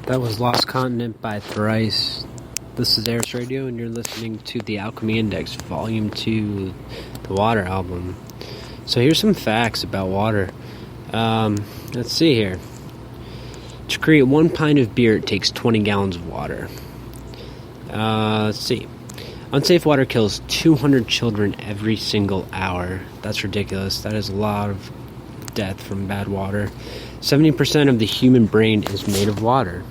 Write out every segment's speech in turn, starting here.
That was Lost Continent by Thrice. This is Eris Radio, and you're listening to the Alchemy Index, Volume 2, the Water album. So here's some facts about water. Let's see here. To create 1 pint of beer, it takes 20 gallons of water. Let's see. Unsafe water kills 200 children every single hour. That's ridiculous. That is a lot of death from bad water. 70% of the human brain is made of water.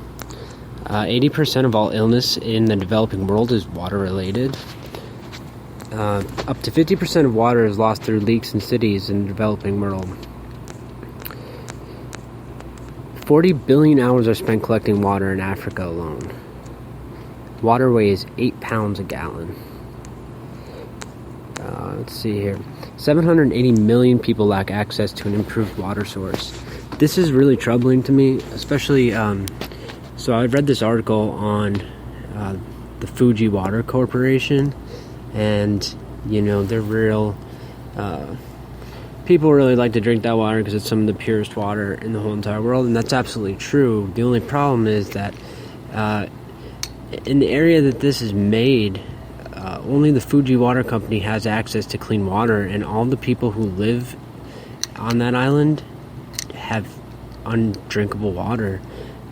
80% of all illness in the developing world is water-related. Up to 50% of water is lost through leaks in cities in the developing world. 40 billion hours are spent collecting water in Africa alone. Water weighs 8 pounds a gallon. Let's see here. 780 million people lack access to an improved water source. This is really troubling to me, especially... So I read this article on the Fuji Water Corporation, and, you know, they're real... people really like to drink that water because it's some of the purest water in the whole entire world, and that's absolutely true. The only problem is that in the area that this is made, only the Fuji Water Company has access to clean water, and all the people who live on that island have undrinkable water.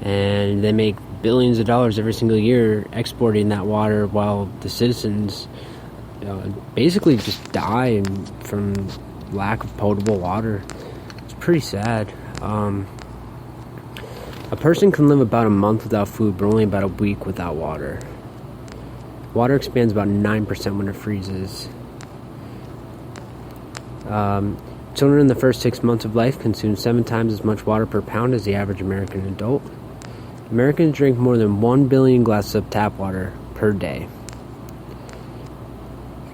And they make billions of dollars every single year exporting that water, while the citizens basically just die from lack of potable water. It's pretty sad. A person can live about a month without food, but only about a week without water. Water expands about 9% when it freezes. Children in the first 6 months of life consume 7 times as much water per pound as the average American adult. Americans drink more than 1 billion glasses of tap water per day.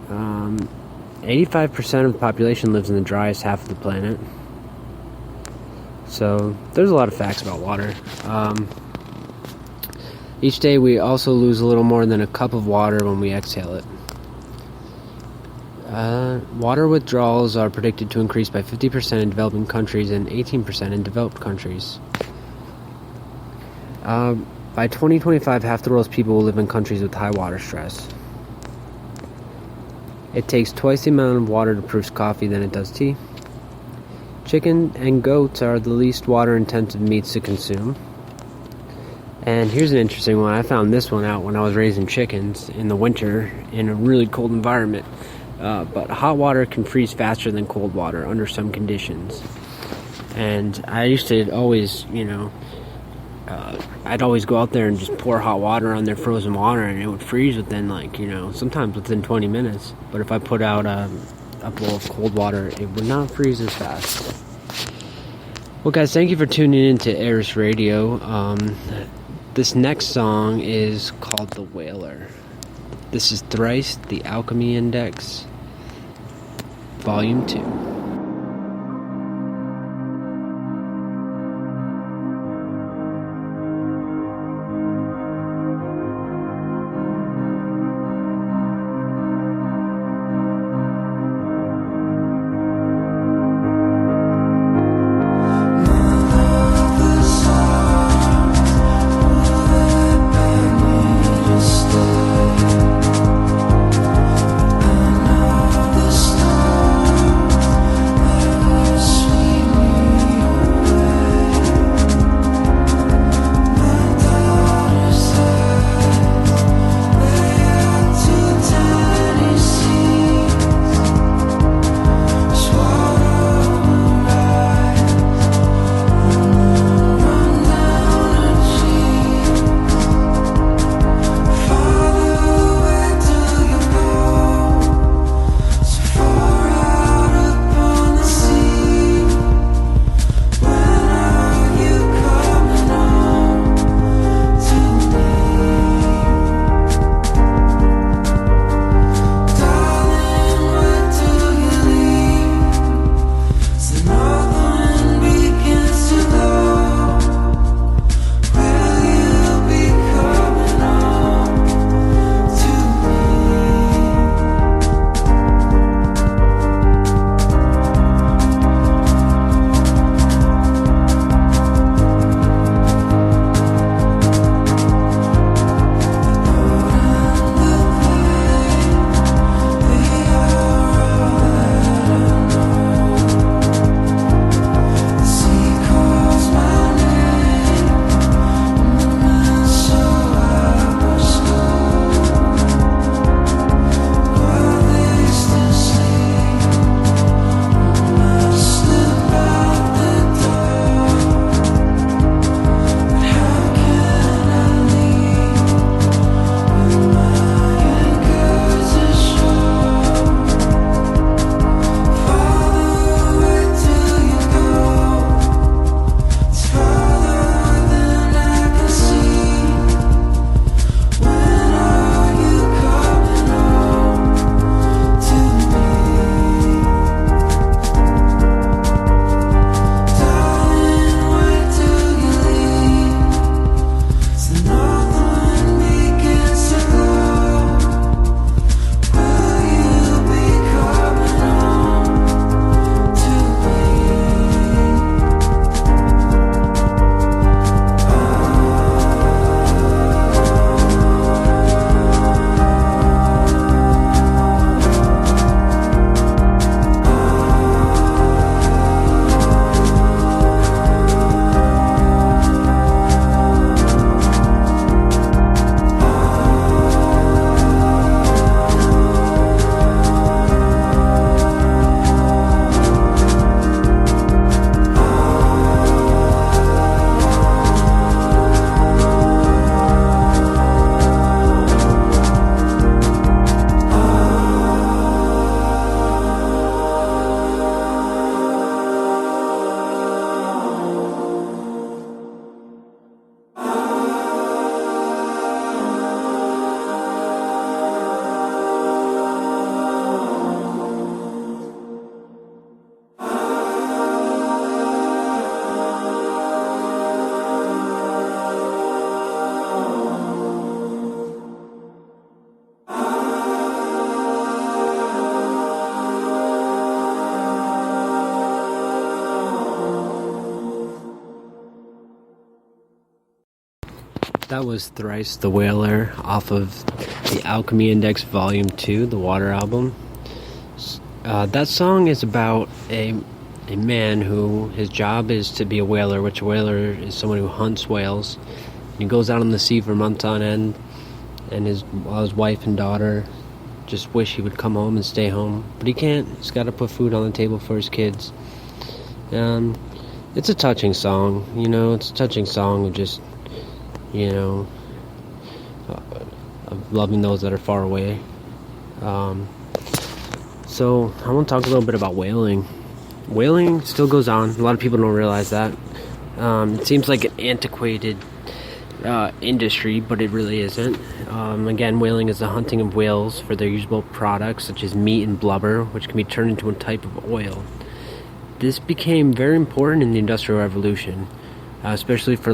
85% of the population lives in the driest half of the planet. So, there's a lot of facts about water. Each day we also lose a little more than a cup of water when we exhale it. Water withdrawals are predicted to increase by 50% in developing countries and 18% in developed countries. By 2025, half the world's people will live in countries with high water stress. It takes twice the amount of water to produce coffee than it does tea. Chicken and goats are the least water-intensive meats to consume. And here's an interesting one. I found this one out when I was raising chickens in the winter in a really cold environment. But hot water can freeze faster than cold water under some conditions. And I used to always, I'd always go out there and just pour hot water on their frozen water, and it would freeze within, sometimes within 20 minutes. But if I put out a bowl of cold water, it would not freeze as fast. Well, guys, thank you for tuning in to Eris Radio. This next song is called The Whaler. This is Thrice, the Alchemy Index, Volume 2. That was Thrice the Whaler off of the Alchemy Index Volume 2, the Water album. That song is about a man who his job is to be a whaler, which a whaler is someone who hunts whales. He goes out on the sea for months on end, and his wife and daughter just wish he would come home and stay home, but he can't. He's got to put food on the table for his kids. It's a touching song, it's a touching song of just, of loving those that are far away. So I want to talk a little bit about whaling. Whaling still goes on. A lot of people don't realize that. It seems like an antiquated industry, but it really isn't. Again, whaling is the hunting of whales for their usable products, such as meat and blubber, which can be turned into a type of oil. This became very important in the Industrial Revolution, especially for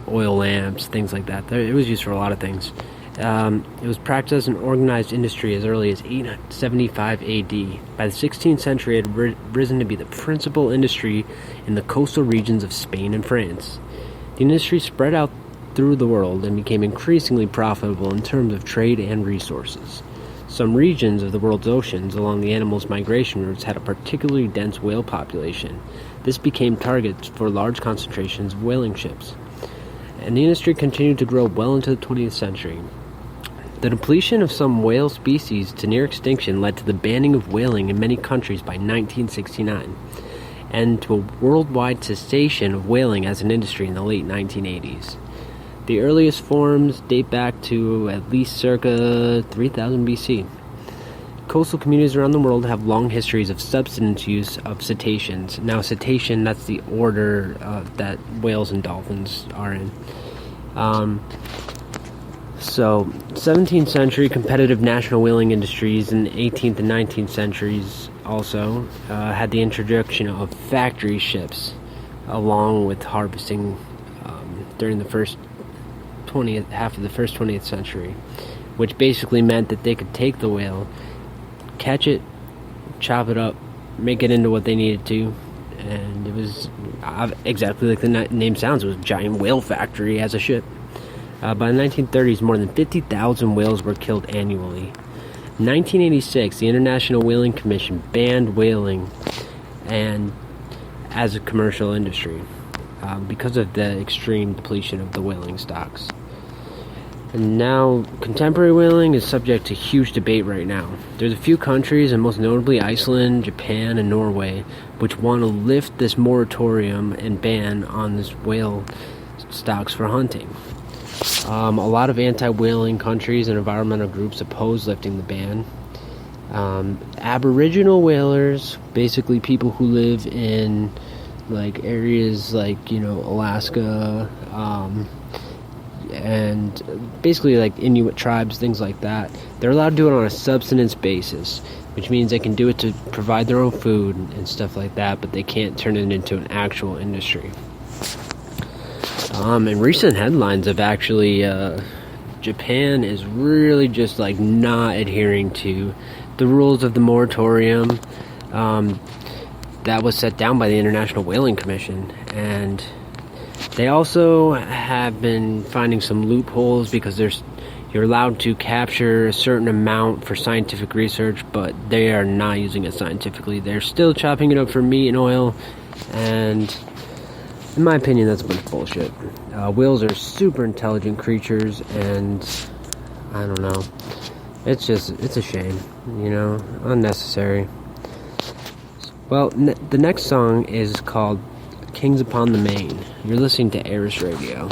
oil lamps, things like that. It was used for a lot of things. It was practiced as an organized industry as early as 875 AD. By the 16th century, it had risen to be the principal industry in the coastal regions of Spain and France. The industry spread out through the world and became increasingly profitable in terms of trade and resources. Some regions of the world's oceans along the animals' migration routes had a particularly dense whale population. This became targets for large concentrations of whaling ships. And the industry continued to grow well into the 20th century. The depletion of some whale species to near extinction led to the banning of whaling in many countries by 1969, and to a worldwide cessation of whaling as an industry in the late 1980s. The earliest forms date back to at least circa 3000 BC. Coastal communities around the world have long histories of subsistence use of cetaceans. Now, cetacean, that's the order that whales and dolphins are in. So, 17th century competitive national whaling industries in the 18th and 19th centuries also had the introduction of factory ships, along with harvesting during the half of the first 20th century, which basically meant that they could take the whale, catch it, chop it up, make it into what they needed to, and it was exactly like the name sounds. It was a giant whale factory as a ship. By the 1930s, more than 50,000 whales were killed annually. In 1986, the International Whaling Commission banned whaling and as a commercial industry because of the extreme depletion of the whaling stocks. And now, contemporary whaling is subject to huge debate right now. There's a few countries, and most notably Iceland, Japan, and Norway, which want to lift this moratorium and ban on this whale stocks for hunting. A lot of anti-whaling countries and environmental groups oppose lifting the ban. Aboriginal whalers, basically people who live in areas Alaska, and basically Inuit tribes, things like that, they're allowed to do it on a subsistence basis, which means they can do it to provide their own food and stuff like that, but they can't turn it into an actual industry. And recent headlines of actually Japan is really just not adhering to the rules of the moratorium that was set down by the International Whaling Commission, and they also have been finding some loopholes because you're allowed to capture a certain amount for scientific research, but they are not using it scientifically. They're still chopping it up for meat and oil, and in my opinion, that's a bunch of bullshit. Whales are super intelligent creatures, and I don't know. It's a shame, unnecessary. Well, the next song is called Kings Upon the Main. You're listening to Eris Radio.